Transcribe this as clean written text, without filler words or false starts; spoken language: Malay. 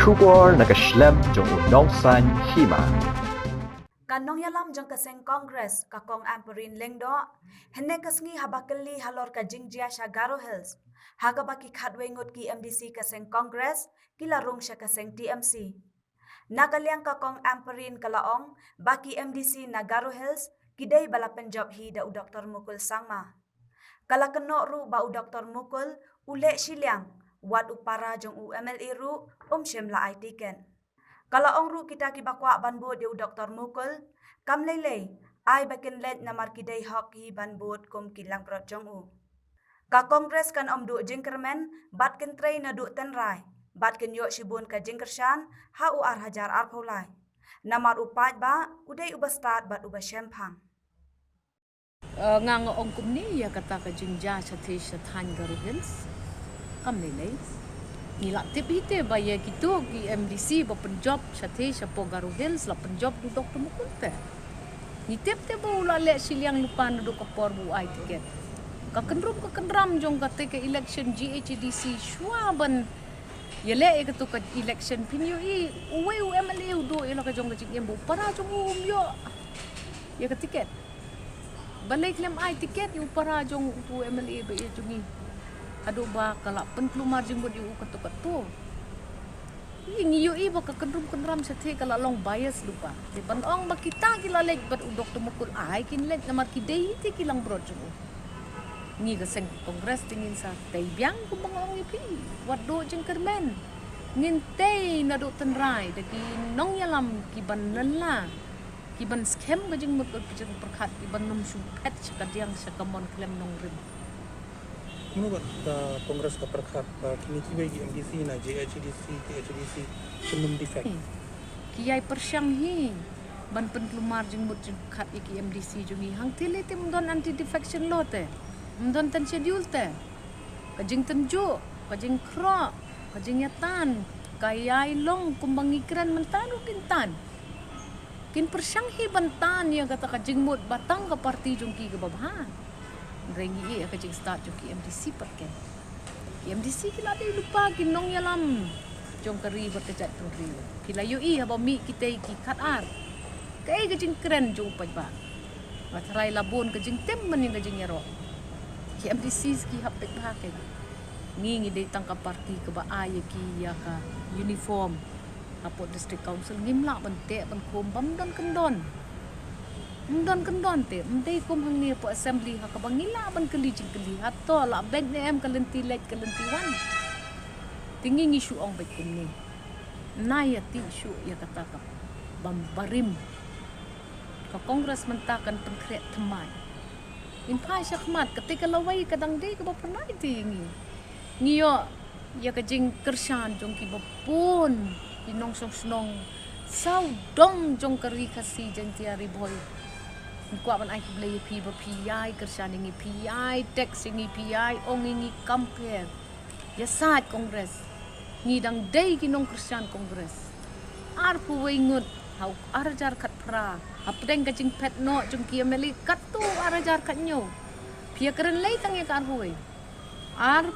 Shubor nakaslem jong unong san Hima. Kanong yalam jang kaseng Congress kakong Ampareen lengdo, hene kasngi habakali halor ka jingjia sya Garo Hills. Haga baki khatwengut ki MDC kaseng Congress, kilarong sya kaseng TMC. Nakaliang kakong Ampareen kalaong, baki MDC na Garo Hills, kidai bala Pynjop hi da u Dr. Mukul Sangma. Kala kenok ru ba u Dr. Mukul, ule siliang, wat upara jong u MLA ru, syem la ai tiken. Kalau ong ru kita kibakwa banbut di Dr. Mukul, kam lele, ai bakin let namar kidai hok hi banbut kum kilang prot jong u. Ka kongres kan om du jingkermen, bat kin trei na du tenrai, bat kin yok shibun ka jingkershan, ha u ar hajar ar paulai. Namar upat ba, udai ubastat bat ubasyempang. Ngang ong kum ni ya kata ka jingja chathe chathan Garo Hills, kam lele. Nila tip hite ba ya kitu ki MDC ba Pynjop chathe chapo Garo Hills la Pynjop du Dr. Mukul te. Ni tip te ba ula le siliang lupa na du kapor bu ai tiket. Ka kenram jong kate ke election GHDC shwaban ya le ke tu ka election pinyo i uwe u MLA do ila ka jong ka jing embo para jong yo ya ka tiket. Balik lem ai tiket yu para jong u MLA ba ya jongi. Ado ba kala penkelumar jeng bod yu katu-katu. Ingi yu iba ka kenram sathe kala long bias lupa. Di pan ong ba kita kila lek bat u Dr. Mukul ai kin lek namar kidei ti kilang brod jeng. Ni ka seng kongres tingin sa taybiang kumbang ong ipi. Wado jeng kermen. Ngin tay na do tenrai dagi nong yalam kiban nala. Kiban scam ka jeng Mukul jeng perkat kiban nom syupet sakadiang sakamon klem nong rim. Menurut Kongres keperkat kini tiba di MDC na JHDC, THDC belum defect. Kiai persyang hi ban penkelumar jeng mut jeng kat iki MDC jungi hang tile te mendon anti defection law te. Mendon tan schedule te. Kajing tenju, kajing kro, kajing yatan, kayai long kumbang ikran mentanu kintan. Kin persyang hi bantan ya kata kajing mut batang ke parti jungki ke babahan. Rengi ia kajing start jong ki MDC patken. Ki MDC kila ada lupa kinong yalam. Jong kari berkejat tong rio. Kila yu i haba mi kita ki kat ar. Kai kajing keren jong pajba. Matrai labon kajing tem manin kajing yaro. Ki MDC ki hapek haken. Ngingi dei tangka parti ke ba ay ki ya ka uniform. Apot district council ngimla bante ban kom bam don kendon. Mendon kendon te mendai kum hang ni po assembly ha ka bangila ban keli jing keli hato la bank ni em kalenti let kalenti wan tingi ngi shu ong bek kum ni na ya ti shu ya kata ka bambarim ka kongres mentakan pengkret temai in pai syakmat ketika lawai kadang dei ka ba pernah tingi ngiyo ya ka jing kershan jong ki bapun inong song sau dong jong kari kasi jeng tiari boy kuat man ai boleh PI kerja ni PI tax ni PI ong ni compare ya saat kongres ni dang day kinong kerjaan kongres ar pu wengut hau arajar kat pra apdeng kajing pet no jung kia meli kat tu arajar kat nyo pia keren lei tang ya kar huai ar